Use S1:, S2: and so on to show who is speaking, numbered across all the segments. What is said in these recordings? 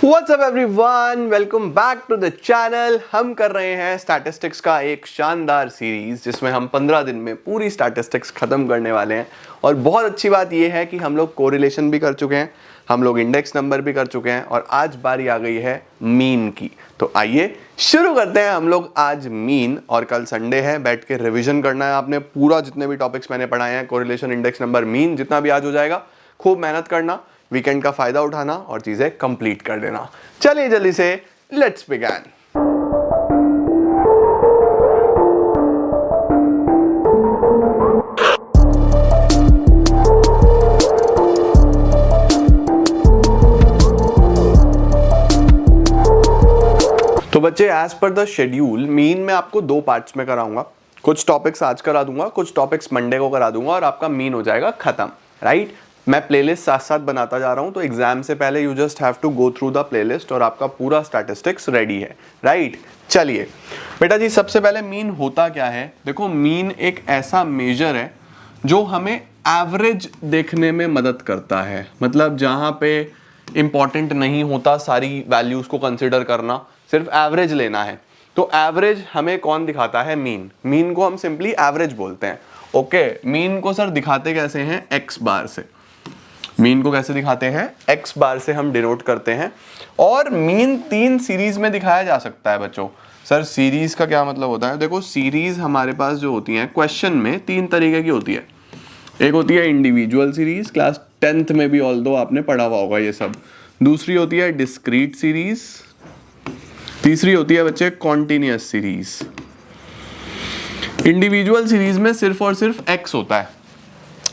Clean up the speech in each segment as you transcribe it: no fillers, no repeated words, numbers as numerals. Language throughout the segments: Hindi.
S1: What's up everyone? Welcome back to the channel। हम कर रहे हैं स्टैटिस्टिक्स का एक शानदार सीरीज जिसमें हम 15 दिन में पूरी स्टैटिस्टिक्स खत्म करने वाले हैं। और बहुत अच्छी बात यह है कि हम लोग कोरिलेशन भी कर चुके हैं, हम लोग इंडेक्स नंबर भी कर चुके हैं और आज बारी आ गई है मीन की। तो आइए शुरू करते हैं हम लोग आज मीन। और कल संडे है, बैठ के रिविजन करना है आपने पूरा, जितने भी टॉपिक्स मैंने पढ़ाए हैं, कोरिलेशन, इंडेक्स नंबर, मीन, जितना भी आज हो जाएगा। खूब मेहनत करना, वीकेंड का फायदा उठाना और चीजें कंप्लीट कर देना। चलिए जल्दी से लेट्स बिगिन। तो बच्चे, as per the schedule mean में आपको दो पार्ट्स में कराऊंगा। कुछ टॉपिक्स आज करा दूंगा, कुछ टॉपिक्स मंडे को करा दूंगा और आपका मीन हो जाएगा खत्म। राइट, मैं प्लेलिस्ट साथ साथ बनाता जा रहा हूं, तो एग्जाम से पहले you just have to go through the playlist और आपका पूरा स्टैटिस्टिक्स रेडी है। राइट, चलिए बेटा जी, सबसे पहले मीन होता क्या है। देखो, मीन एक ऐसा मेजर है जो हमें एवरेज देखने में मदद करता है। मतलब जहां पे इंपॉर्टेंट नहीं होता सारी वैल्यूज को कंसिडर करना, सिर्फ एवरेज लेना है, तो एवरेज हमें कौन दिखाता है? मीन। मीन को हम सिंपली एवरेज बोलते हैं। ओके, मीन को सर दिखाते कैसे हैं? एक्स बार से। मीन को कैसे दिखाते हैं? एक्स बार से हम डिनोट करते हैं। और मीन 3 सीरीज में दिखाया जा सकता है बच्चों। सर सीरीज का क्या मतलब होता है? देखो, सीरीज हमारे पास जो होती है क्वेश्चन में 3 तरीके की होती है। एक होती है इंडिविजुअल सीरीज, क्लास 10th में भी ऑल्दो आपने पढ़ा हुआ होगा ये सब। दूसरी होती है डिस्क्रीट सीरीज। तीसरी होती है बच्चे कॉन्टिन्यूअस सीरीज। इंडिविजुअल सीरीज में सिर्फ और सिर्फ एक्स होता है,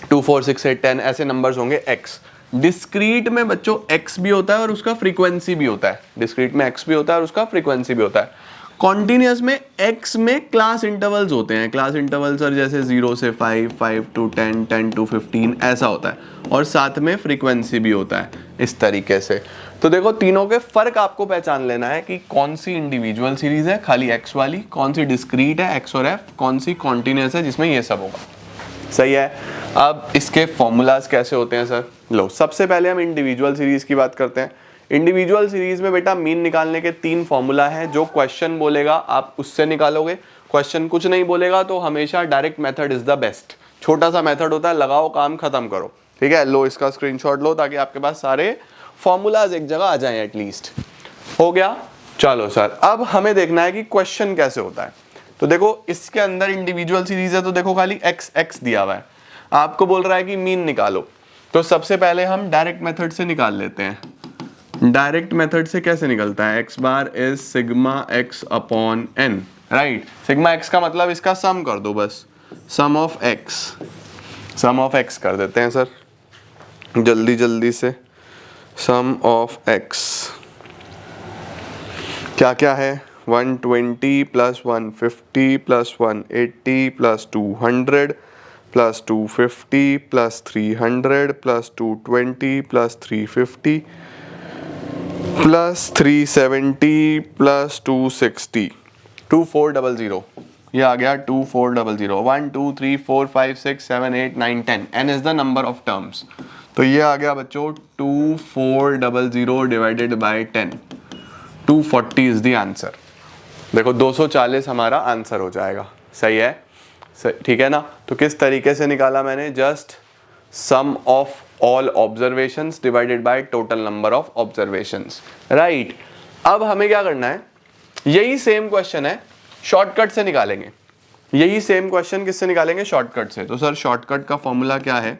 S1: 2 4 6 8 10 ऐसे नंबर्स होंगे एक्स। डिस्क्रीट में बच्चों एक्स भी होता है और उसका फ्रीक्वेंसी भी होता है। डिस्क्रीट में एक्स भी होता है और उसका फ्रीक्वेंसी भी होता है। कॉन्टिन्यूअस में एक्स में क्लास इंटरवल्स होते हैं। क्लास इंटरवल्स सर जैसे 0 से 5, 5 to 10, 10 to 15 ऐसा होता है, और साथ में फ्रीक्वेंसी भी होता है इस तरीके से। तो देखो, तीनों के फर्क आपको पहचान लेना है कि कौन सी इंडिविजुअल सीरीज है खाली एक्स वाली, कौन सी डिस्क्रीट है एक्स और एफ, कौन सी कॉन्टिन्यूअस है जिसमें ये सब होगा। सही है। अब इसके फॉर्मूलाज कैसे होते हैं सर? लो, सबसे पहले हम इंडिविजुअल सीरीज की बात करते हैं। इंडिविजुअल सीरीज में बेटा मीन निकालने के 3 फॉर्मूला हैं। जो क्वेश्चन बोलेगा आप उससे निकालोगे, क्वेश्चन कुछ नहीं बोलेगा तो हमेशा direct method is the best. छोटा सा मेथड होता है, लगाओ काम खत्म करो। ठीक है, लो इसका स्क्रीनशॉट लो ताकि आपके पास सारे फॉर्मूलाज एक जगह आ जाएं एटलीस्ट। हो गया? चलो सर, अब हमें देखना है कि क्वेश्चन कैसे होता है। तो देखो, इसके अंदर इंडिविजुअल सीरीज है तो देखो खाली एक्स एक्स दिया हुआ है। आपको बोल रहा है कि मीन निकालो, तो सबसे पहले हम डायरेक्ट मेथड से निकाल लेते हैं। डायरेक्ट मेथड से कैसे निकलता है? X bar is sigma X upon N. Right, sigma X का मतलब इसका सम कर दो, बस sum of X. Sum of X कर देते हैं सर जल्दी जल्दी से। सम ऑफ एक्स क्या क्या है? 120 plus 150 plus 180 plus 200 plus 250 plus 300 plus 220 plus 350 plus 370 plus 260 2400। ये आ गया 2400। 1 2 3 4 5 6 7 8 9 10 n is the number of terms. तो ये आ गया बच्चों 2400 divided by 10। 240 is the answer. देखो 240 हमारा आंसर हो जाएगा। सही है, ठीक है ना? तो किस तरीके से निकाला मैंने? Just sum of all observations divided by total number of observations. Right, अब हमें क्या करना है? यही सेम क्वेश्चन है, शॉर्टकट से निकालेंगे। यही सेम क्वेश्चन किससे निकालेंगे? शॉर्टकट से। तो सर शॉर्टकट का फॉर्मूला क्या है?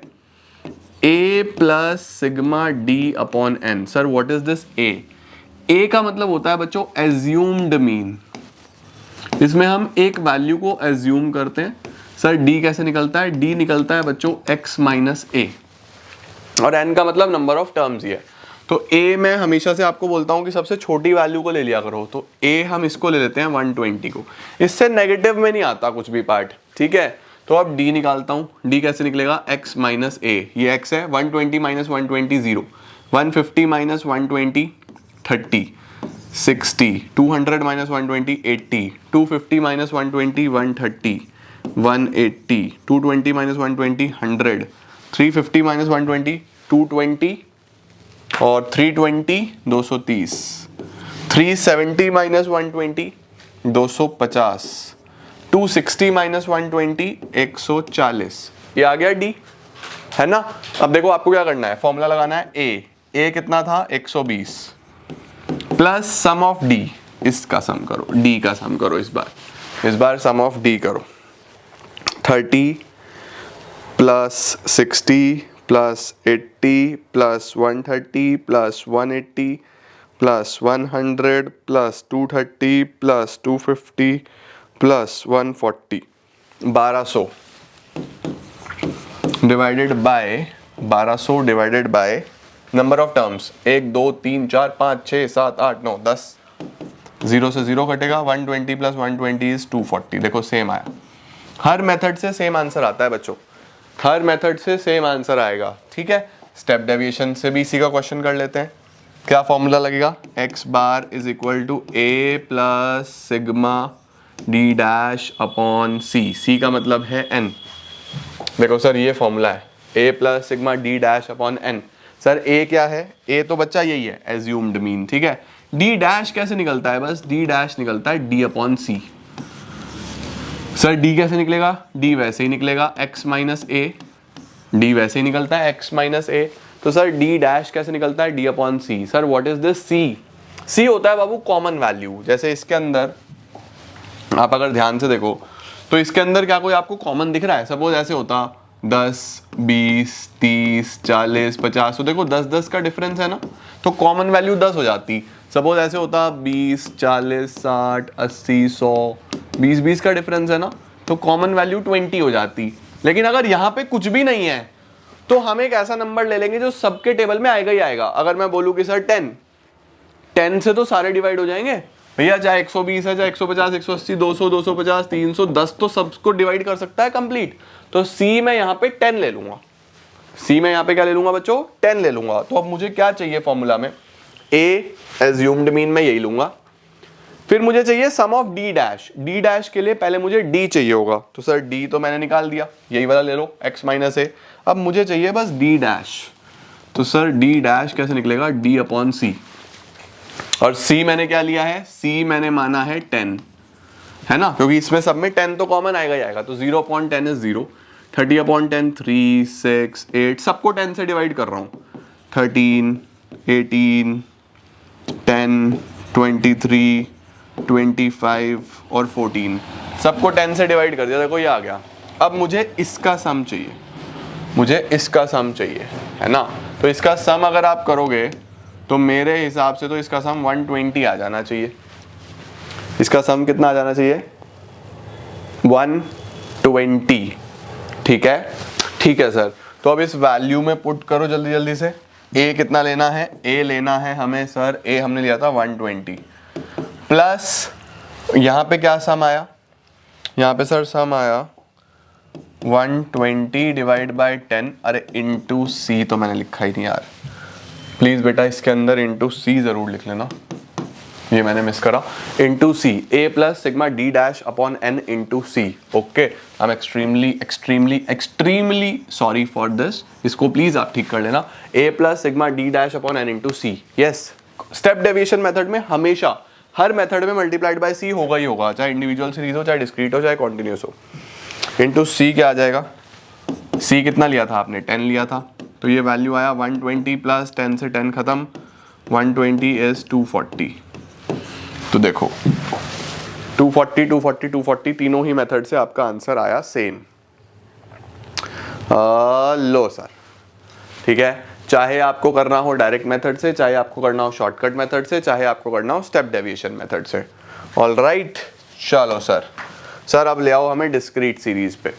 S1: a plus sigma D upon N. Sir what is this a? a का मतलब होता है बच्चों एज्यूम्ड मीन। इसमें हम एक वैल्यू को एज्यूम करते हैं। सर d कैसे निकलता है? d निकलता है बच्चों x माइनस a, और n का मतलब नंबर ऑफ टर्म्स ही है। तो a मैं हमेशा से आपको बोलता हूं कि सबसे छोटी वैल्यू को ले लिया करो। तो a हम इसको ले लेते हैं 120 को। इससे नेगेटिव में नहीं आता कुछ भी पार्ट। ठीक है, तो अब d निकालता हूं। d कैसे निकलेगा? x माइनस a, ये x है। 120 minus 120 0, 150 minus 120 30, 60, 200 minus 120 80, 250 minus 120 130, 180, 220 minus 120 100, 350 minus 120 220, और 320 230, 370 माइनस 120 250, 260 माइनस 120 140। ये आ गया डी, है ना। अब देखो आपको क्या करना है, फॉर्मूला लगाना है ए कितना था 120 प्लस सम ऑफ डी, इसका सम करो, डी का सम करो, इस बार सम ऑफ डी करो। 30 plus 60 plus 80 plus 130 plus 180 plus 100 plus 230 plus 250 plus 140, 1200 divided by 1200 divided by number of terms 1 2 3 4 5 6 7 8 9 10, 0 से 0 कटेगा, 120 प्लस 120 इज 240। देखो सेम आया, हर मेथड से सेम आंसर आता है बच्चों, हर मेथड से सेम आंसर आएगा, ठीक है। स्टेप डेविएशन से भी इसी का क्वेश्चन कर लेते हैं। क्या फॉर्मूला लगेगा, x bar is equal to a plus sigma D dash upon C, C का मतलब है n। देखो सर ये फॉर्मूला है, a plus sigma D dash upon n। Sir a क्या है, a तो बच्चा यही है एज्यूम्ड मीन, ठीक है। d डैश कैसे निकलता है, बस d डैश निकलता है d upon c। Sir d कैसे निकलेगा, d वैसे ही निकलेगा x माइनस a, d वैसे ही निकलता है x माइनस a। तो सर d डैश कैसे निकलता है, d upon c। Sir what is this c, c होता है बाबू कॉमन वैल्यू। जैसे इसके अंदर आप अगर ध्यान से देखो तो इसके अंदर क्या कोई आपको कॉमन दिख रहा है, सपोज ऐसे होता 10 20 30 40 50, तो देखो 10 10 का डिफरेंस है ना, तो कॉमन वैल्यू 10 हो जाती। सपोज ऐसे होता 20 40 60 80 100, 20 20 का डिफरेंस है ना, तो कॉमन वैल्यू 20 हो जाती। लेकिन अगर यहाँ पे कुछ भी नहीं है तो हम एक ऐसा नंबर ले लेंगे जो सबके टेबल में आएगा ही आएगा। अगर मैं बोलूँ कि सर 10 से तो सारे डिवाइड हो जाएंगे भैया, चाहे 120 है, चाहे 150 180 200 250 300 10 तो सबको डिवाइड कर सकता है कंप्लीट। तो सी में यहाँ पे 10 ले लूंगा, सी में यहाँ पे क्या ले लूंगा बच्चों, 10 ले लूंगा। तो अब मुझे क्या चाहिए फॉर्मूला में, ए एज्यूम्ड मीन में यही लूंगा, फिर मुझे चाहिए sum of D dash, D dash के लिए पहले मुझे डी चाहिए होगा, तो सर डी तो मैंने निकाल दिया, यही वाला ले लो x माइनस ए। अब मुझे चाहिए बस डी डैश, तो सर डी डैश कैसे निकलेगा, डी अपॉन सी। और c मैंने क्या लिया है, c मैंने माना है 10, है ना, क्योंकि इसमें सब में 10 तो कॉमन आएगा ही आएगा। तो 0 अपॉन 10 इज 0, 30 अपॉन 10 3 6 8, सबको 10 से डिवाइड कर रहा हूँ, 13 18 10 23 25 और 14, सबको 10 से डिवाइड कर दिया। देखो ये आ गया। अब मुझे इसका सम चाहिए, मुझे इसका सम चाहिए, है ना। तो इसका सम अगर आप करोगे तो मेरे हिसाब से तो इसका सम 120 आ जाना चाहिए। इसका सम कितना आ जाना चाहिए, 120, ठीक है। ठीक है सर, तो अब इस वैल्यू में पुट करो जल्दी जल्दी से। a कितना लेना है, a लेना है हमें सर, a हमने लिया था 120 प्लस यहाँ पे क्या सम आया, यहाँ पे सर सम आया 120 डिवाइड बाय 10, अरे इंटू सी तो मैंने लिखा ही नहीं यार, प्लीज बेटा इसके अंदर इंटू सी जरूर लिख लेना, ये मैंने मिस करा। Into C, A plus sigma D dash upon N into C. Okay, I am extremely extremely extremely sorry for this, इसको प्लीज आप ठीक कर लेना। A plus sigma D dash upon N into C. Yes, step deviation method में हमेशा हर मेथड में मल्टीप्लाइड बाय सी होगा ही होगा, चाहे इंडिविजुअल सीरीज हो, चाहे डिस्क्रीट हो, चाहे कॉन्टिन्यूस हो। इंटू सी क्या आ जाएगा, सी कितना लिया था आपने, 10 लिया था, तो ये वैल्यू आया 120 प्लस 10 से 10 खत्म, 120 इज 240। तो देखो 240 240 240 तीनों ही मेथड से आपका आंसर आया सेम। लो सर, ठीक है, चाहे आपको करना हो डायरेक्ट मेथड से, चाहे आपको करना हो शॉर्टकट मेथड से, चाहे आपको करना हो स्टेप डेविएशन मेथड से। ऑल राइट, चलो सर अब ले आओ हमें डिस्क्रीट सीरीज पे।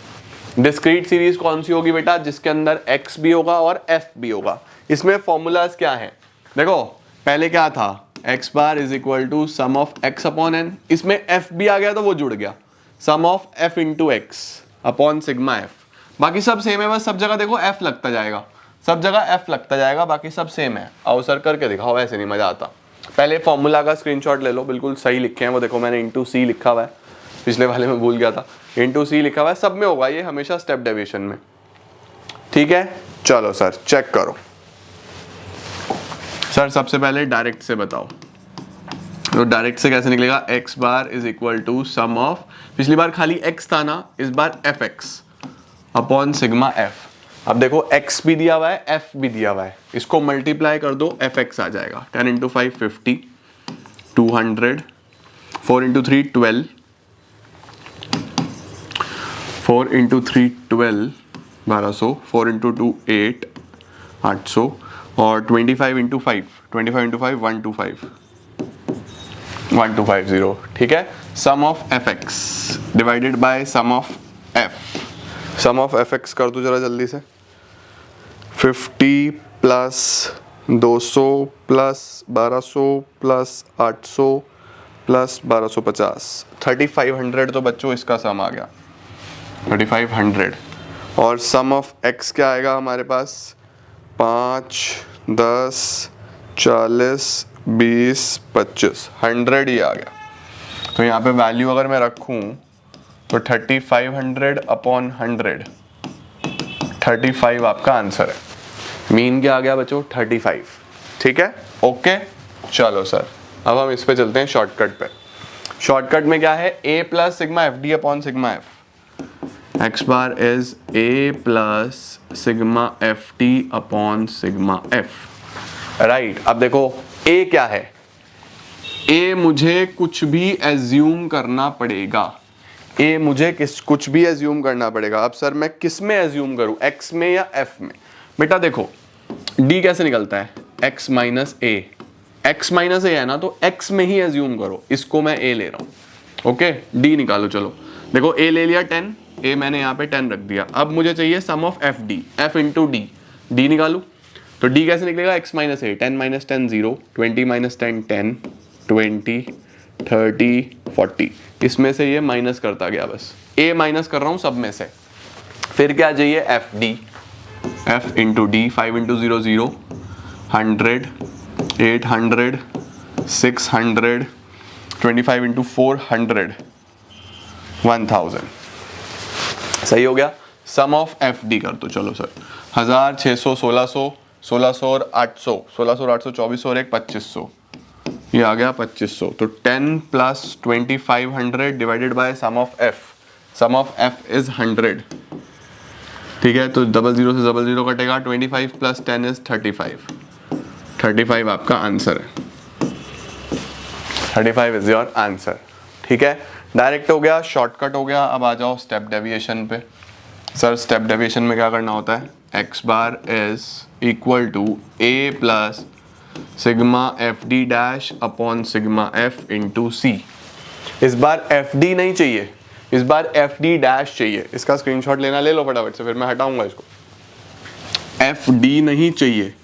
S1: डिस्क्रीट सीरीज कौन सी होगी बेटा, जिसके अंदर x भी होगा और f भी होगा। इसमें फॉर्मूलाज क्या हैं, देखो पहले क्या था, x bar is equal to sum of x upon n, इसमें f भी आ गया तो वो जुड़ गया, sum of f into X upon sigma f। बाकी सब सेम है, बस सब जगह देखो f लगता जाएगा, सब जगह f लगता जाएगा, बाकी सब सेम है। आओ सर करके दिखाओ, ऐसे नहीं मजा आता। पहले फॉर्मूला का स्क्रीनशॉट ले लो, बिल्कुल सही लिखे हैं वो, देखो मैंने इंटू सी लिखा हुआ है, पिछले वाले में भूल गया था, इंटू सी लिखा हुआ है, सब में होगा ये हमेशा स्टेप डेविएशन में, ठीक है। चलो सर चेक करो, सर सबसे पहले डायरेक्ट से बताओ, तो डायरेक्ट से कैसे निकलेगा? x bar is equal to sum of, पिछली बार खाली x था ना, इस बार fx अपॉन सिग्मा f। अब देखो x भी दिया हुआ है, f भी दिया हुआ है, इसको मल्टीप्लाई कर दो, fx आ जाएगा। 10 इंटू 5 50, 200, 4 इंटू 3 12, 4 इंटू 3 12 1200, 4 इंटू 2 8 800, और 25 इंटू 5 25 इंटू 5 125 1250। ठीक है, sum of fx divided by sum of f। Sum of fx कर दो जरा जल्दी से। 50 प्लस 200 प्लस 1200 प्लस 800 प्लस 1250, 3500 तो बच्चों इसका सम आ गया, 3500। और सम ऑफ x क्या आएगा हमारे पास? 5 10 40 20 25, 100 ही आ गया। तो यहाँ पे वैल्यू अगर मैं रखूँ तो 3500 अपॉन 100, 35 आपका आंसर है। मीन क्या आ गया बच्चों? 35। ठीक है, ओके। चलो सर, अब हम इस पे चलते हैं शॉर्टकट पे। शॉर्टकट में क्या है? a plus sigma f D upon sigma F. X bar is a plus sigma F T upon sigma F. Right, अब देखो a क्या है? a मुझे कुछ भी एज्यूम करना पड़ेगा, a मुझे कुछ भी एज्यूम करना पड़ेगा। अब सर मैं किस में एज्यूम करूं, x में या f में? बेटा देखो d कैसे निकलता है? x माइनस ए, x माइनस ए है ना, तो x में ही एज्यूम करो, इसको मैं a ले रहा हूं। ओके, d निकालो। चलो देखो a ले लिया 10, a मैंने यहाँ पे 10 रख दिया। अब मुझे चाहिए sum of F D, f into D, d निकालू तो d कैसे निकलेगा? x minus A, 10 minus 10 0, 20 minus 10 10, 20 30 40, इसमें से ये माइनस करता गया, बस a माइनस कर रहा हूँ सब में से। फिर क्या चाहिए? F D, f into D, 5 into 0 0, 100, 800, 600, 25 into 400, 1000। सही हो गया। सम ऑफ एफ डी कर दो। चलो सर, 1000 600 1600 1600 और 800, 1600 और 800 2400 और एक 2500, ये आ गया 2500। तो 10 plus 2500 divided by sum of F. Sum of F is 100। ठीक है, तो 00 से 00 कटेगा, 25 प्लस 10 इज 35। 35 आपका आंसर है, 35 इज योर आंसर। ठीक है, डायरेक्ट हो गया, शॉर्टकट हो गया। अब आ जाओ स्टेप डेविएशन पे। सर स्टेप डेविएशन में क्या करना होता है? X bar is equal to a plus sigma f d dash upon sigma f into c. इस बार एफ डी नहीं चाहिए, इस बार एफ डी डैश चाहिए। इसका स्क्रीनशॉट लेना ले लो फटाफट से, फिर मैं हटाऊंगा इसको। एफ डी नहीं चाहिए,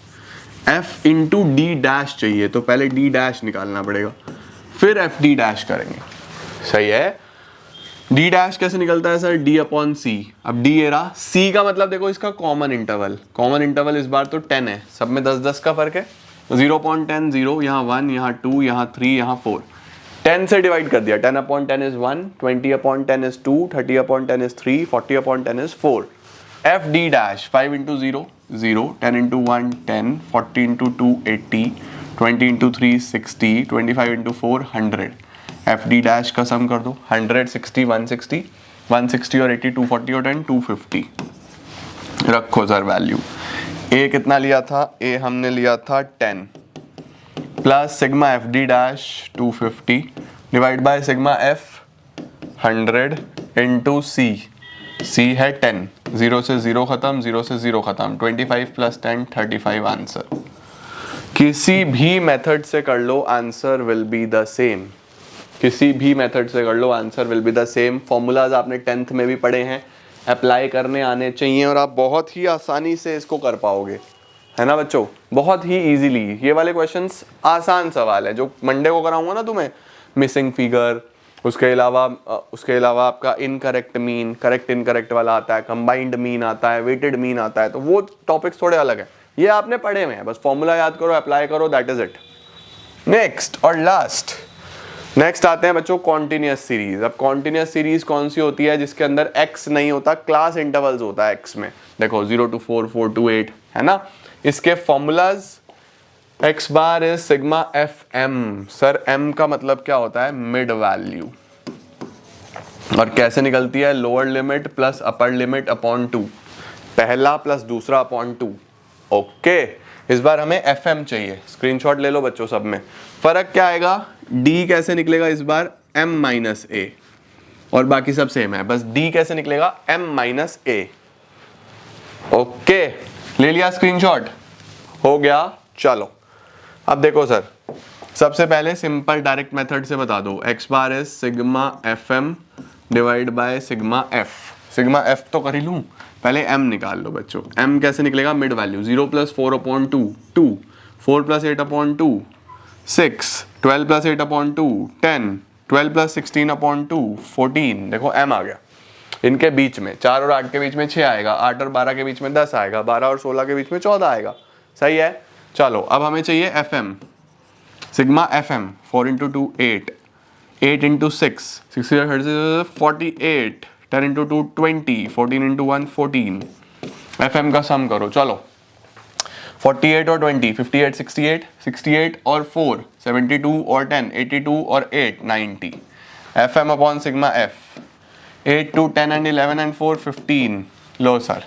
S1: एफ इंटू डी डैश चाहिए। तो पहले डी डैश निकालना पड़ेगा, फिर एफ डी डैश करेंगे। सही है। डी डैश कैसे निकलता है सर? डी अपॉन सी। अब डी ए रहा, सी का मतलब देखो इसका कॉमन इंटरवल, कॉमन इंटरवल इस बार तो 10 है, सब में 10-10 का फर्क है। 0.10 0, यहाँ 1, यहाँ 2, यहाँ 3, यहाँ 4, 10 से डिवाइड कर दिया। 10 upon 10 is 1, 20 upon 10 is 2, 30 upon 10 is 3, 40 upon 10 is 4। F d dash 5 into 0 0, 10 into 1 10, 40 into 2 80, 20 into 3 60, 25 into 4 100। F d dash का सम कर दो, 100 60 160, 160 और 80 240 और 10 250। रखो सर वैल्यू। ए कितना लिया था? ए हमने लिया था 10 plus sigma f d dash 250 divide by sigma f 100 into c. C है 10, 0 से 0 खत्म, 0 से 0 खत्म, 25 प्लस 10 35 आंसर। किसी भी मेथड से कर लो, answer will be the same. किसी भी मेथड से कर लो, answer will be the same. Formulas आपने 10th में भी पढ़े हैं, अप्लाई करने आने चाहिए और आप बहुत ही आसानी से इसको कर पाओगे, है ना बच्चों? बहुत ही इजीली। ये वाले क्वेश्चंस आसान सवाल है जो मंडे को कराऊंगा ना तुम्हें, मिसिंग फिगर, उसके अलावा आपका इनकरेक्ट मीन, करेक्ट इनकरेक्ट वाला आता है, कंबाइंड मीन आता है, वेटेड मीन आता है, तो वो टॉपिक्स थोड़े अलग है। ये आपने पढ़े हुए हैं, बस फॉर्मूला याद करो, अप्लाई करो, दैट इज इट। नेक्स्ट और लास्ट, नेक्स्ट आते हैं बच्चों कॉन्टिन्यूअस सीरीज। अब कॉन्टिन्यूअस सीरीज कौन सी होती है? जिसके अंदर x नहीं होता, क्लास इंटरवल्स होता है x में। देखो 0 to 4, 4 to 8, है ना? इसके formulas x bar is sigma F M. Sir M का मतलब क्या होता है? Mid value. और कैसे निकलती है? Lower limit plus upper limit upon 2, पहला प्लस दूसरा अपॉन 2। ओके, इस बार हमें एफ एम चाहिए। स्क्रीनशॉट ले लो बच्चों सब में। फर्क क्या आएगा? डी कैसे निकलेगा इस बार? एम माइनस ए, और बाकी सब सेम है, बस डी कैसे निकलेगा? एम माइनस ए। ओके, ले लिया स्क्रीनशॉट? हो गया। चलो अब देखो सर, सबसे पहले सिंपल डायरेक्ट मेथड से बता दो। X bar is sigma F M divide by sigma F. Sigma F तो कर ही लूं, पहले एम निकाल लो बच्चों। एम कैसे निकलेगा? Mid value. 0 plus 4 upon 2 2, 4 plus 8 upon 2 6, 12 plus 8 upon 2 10, 12 plus 16 upon 2 14। देखो एम आ गया। इनके बीच में 4 और 8 के बीच में 6 आएगा, 8 और 12 के बीच में 10 आएगा, 12 और 16 के बीच में 14 आएगा। सही है। चलो अब हमें चाहिए F M. Sigma F M 4 into 2 8, 8 into 6 48, 10 into 2 20, 14 into 1 14। F M का सम करो। चलो 48 और 20 58, 68, 68 और 4 72 और 10 82 और 8 90। F M upon sigma F 8 2 10 and 11 and 4 15। लो सर,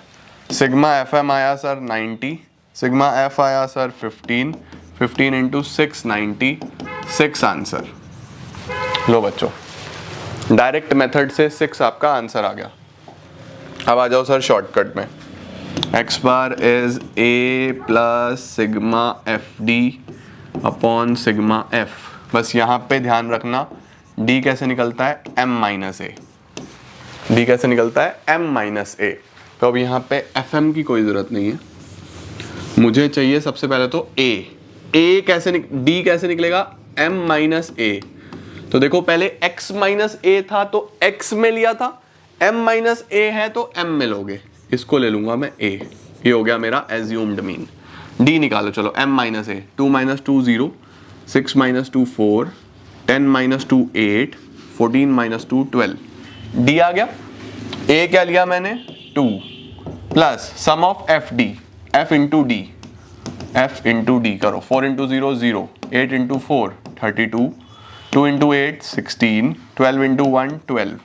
S1: सिग्मा एफ एम आया सर 90, सिग्मा एफ आया सर 15, 15 इंटू 6 90, 6 आंसर। लो बच्चों, डायरेक्ट मेथड से 6 आपका आंसर आ गया। अब आ जाओ सर शॉर्टकट में। X bar is a plus sigma f D upon sigma F. बस यहाँ पे ध्यान रखना, डी कैसे निकलता है? एम माइनस ए। डी कैसे निकलता है? एम माइनस ए। तो अब यहाँ पे एफ एम की कोई ज़रूरत नहीं है, मुझे चाहिए सबसे पहले तो ए। ए कैसे डी कैसे निकलेगा? एम माइनस ए। तो देखो पहले x माइनस ए था तो x में लिया था, m माइनस ए है तो m में लोगे, इसको ले लूंगा मैं a। ये हो गया मेरा एज्यूम्ड मीन। d निकालो। चलो m minus a, 2 minus 2 0, 6 minus 2 4, 10 minus 2 8, 14 minus 2 12। d आ गया। a क्या लिया मैंने? 2 plus sum of F D, f into डी, f इंटू डी करो। 4 into 0 0, 8 into 4 32, 2 into 8 16, 12 into 1 12।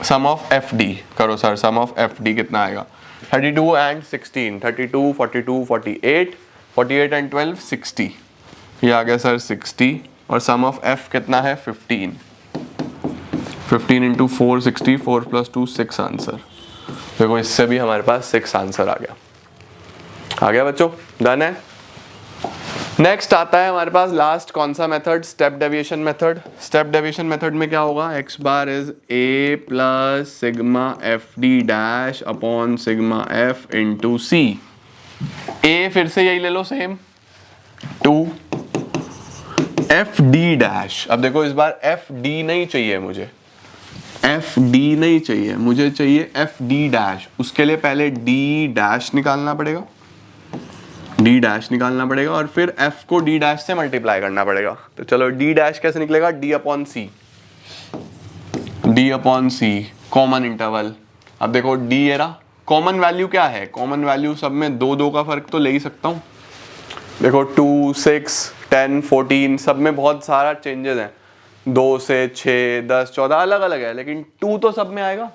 S1: Sum of F d करो sir. Sum of F d कितना आएगा? 32 एंड 16, 32 42 48, 48 एंड 12 60। ये आ गया सर 60। और सम ऑफ एफ कितना है? 15, 15 इंटू 4 60, 4 प्लस 2 6 आंसर। देखो इससे भी हमारे पास 6 आंसर आ गया। आ गया बच्चों? डन है। नेक्स्ट आता है हमारे पास लास्ट कौन सा method? Step deviation method. Step deviation method में क्या होगा? X bar is a plus sigma f d dash upon sigma f into C. A फिर से यही ले लो सेम, 2 एफ डी डैश। अब देखो इस बार एफ डी नहीं चाहिए मुझे, एफ डी नहीं चाहिए मुझे, चाहिए एफ डी डैश। उसके लिए पहले डी डैश निकालना पड़ेगा, डी डैश निकालना पड़ेगा और फिर f को d डैश से मल्टीप्लाई करना पड़ेगा। तो चलो d डैश कैसे निकलेगा? d अपॉन सी, d अपॉन सी कॉमन इंटरवल। अब देखो d एरा कॉमन वैल्यू क्या है? कॉमन वैल्यू सब में 2 2 का फर्क तो ले ही सकता हूँ। देखो 2 6 10 14 सब में बहुत सारा चेंजेस है, 2 से 6 10 14 अलग अलग है, लेकिन 2 तो सब में आएगा।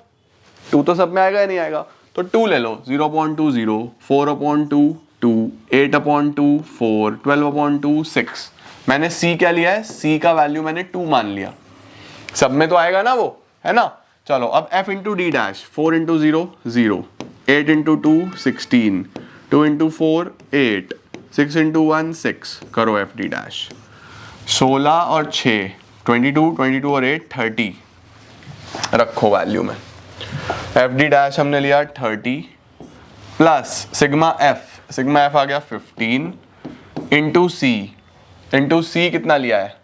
S1: 2 तो सब में आएगा या नहीं आएगा? तो 2 ले लो। 0 अपॉन 2 0, 4 अपॉन 2 2, 8 अपॉन 2 4, 12 अपॉन 2 6। मैंने c क्या लिया है? c का वैल्यू मैंने 2 मान लिया। सब में तो आएगा ना वो, है ना? चलो अब f into D dash, 4 into 0 0, 8 into 2 16, 2 into 4 8, 6 into 1 6। करो f डी डैश। 16 और 6 22, 22 और 8 30। रखो वैल्यू में। f डी डैश हमने लिया 30 plus sigma F, sigma f आ गया 15 इंटू सी। इंटू सी कितना लिया है?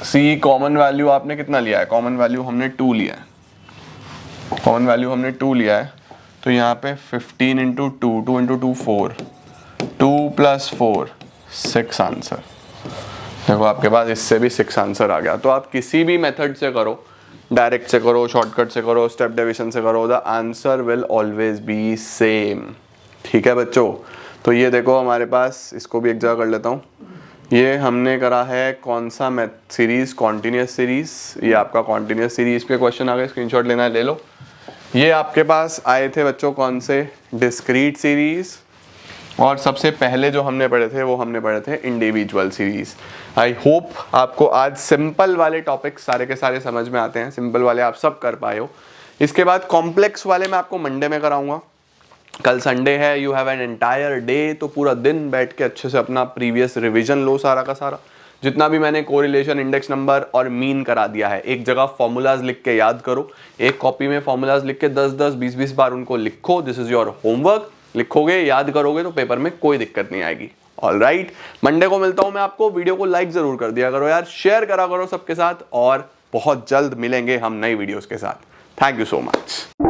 S1: सी कॉमन वैल्यू आपने कितना लिया है? कॉमन वैल्यू हमने 2 लिया है। कॉमन वैल्यू हमने 2 लिया है, तो यहाँ पे 15 इंटू 2, 2 इंटू 2 4, 2 प्लस 4 6 आंसर। देखो आपके पास इससे भी 6 आंसर आ गया। तो आप किसी भी मेथड से करो, डायरेक्ट से करो, शॉर्टकट से करो, स्टेप डेविएशन से करो, the answer will always be same. ठीक है बच्चों? तो ये देखो हमारे पास, इसको भी एक जगह कर लेता हूँ। ये हमने करा है कौन सा मैथ सीरीज, कॉन्टिन्यूस सीरीज। ये आपका कॉन्टिन्यूस सीरीज पे क्वेश्चन आ गए, स्क्रीनशॉट लेना है ले लो। ये आपके पास आए थे बच्चों कौन से, डिस्क्रीट सीरीज, और सबसे पहले जो हमने पढ़े थे वो हमने पढ़े थे इंडिविजुअल सीरीज। आई होप आपको आज सिंपल वाले टॉपिक्स सारे के सारे समझ में आते हैं, सिंपल वाले आप सब कर पाए हो। इसके बाद कॉम्प्लेक्स वाले मैं आपको मंडे में कराऊंगा। कल संडे है, you have an entire day, तो पूरा दिन बैठ के अच्छे से अपना प्रीवियस रिवीजन लो सारा का सारा। जितना भी मैंने कोरिलेशन, इंडेक्स नंबर और मीन करा दिया है, एक जगह फॉर्मूलाज लिख के याद करो। एक कॉपी में फॉर्मूलाज लिख के 10-10, 20-20 बार उनको लिखो। This is your homework. लिखोगे, याद करोगे तो पेपर में कोई दिक्कत नहीं आएगी। ऑलराइट, मंडे को मिलता हूं मैं आपको। वीडियो को लाइक जरूर कर दिया करो यार, शेयर करा करो सबके साथ, और बहुत जल्द मिलेंगे हम नई वीडियोस के साथ। Thank you so much.